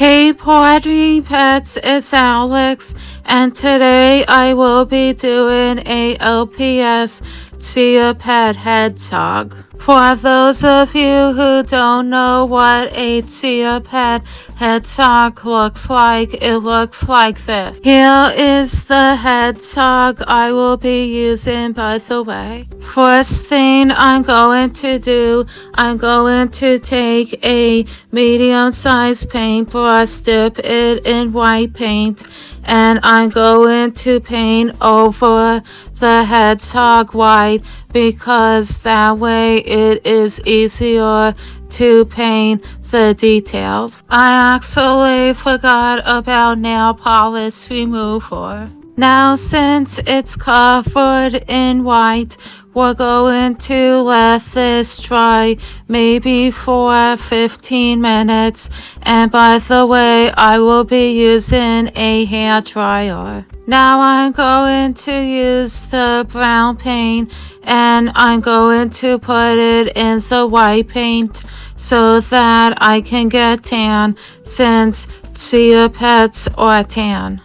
Hey party pets, it's Alex, and today I will be doing a LPS Chia pet hedgehog. For those of you who don't know what a Chia pet hedgehog looks like, it looks like this. Here is the hedgehog I will be using, by the way. First thing I'm going to do, I'm going to take a medium-sized paintbrush, dip it in white paint, and I'm going to paint over the hedgehog white because that way it is easier to paint the details. I actually forgot about nail polish remover. Now since it's covered in white, we're going to let this dry maybe for 15 minutes, and by the way, I will be using a hair dryer. Now I'm going to use the brown paint and I'm going to put it in the white paint so that I can get tan, since Chia pets are tan.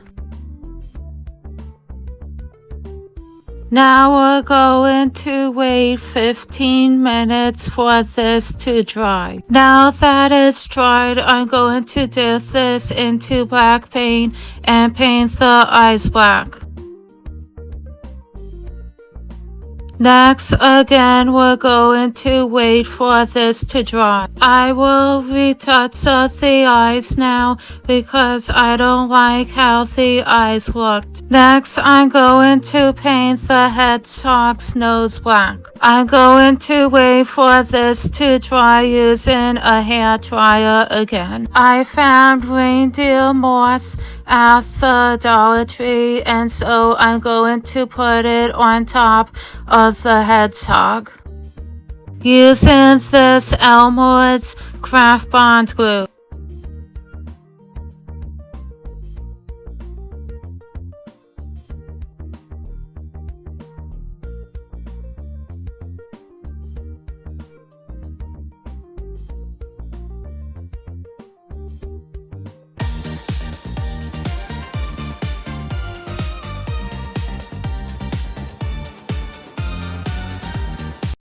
Now we're going to wait 15 minutes for this to dry. Now that it's dried, I'm going to dip this into black paint and paint the eyes black. Next, again, we're going to wait for this to dry. I will retouch up the eyes now because I don't like how the eyes looked. Next, I'm going to paint the hedgehog's nose black. I'm going to wait for this to dry using a hair dryer again. I found reindeer moss at the Dollar Tree, and so I'm going to put it on top of the hedgehog using this Elmer's craft bond glue.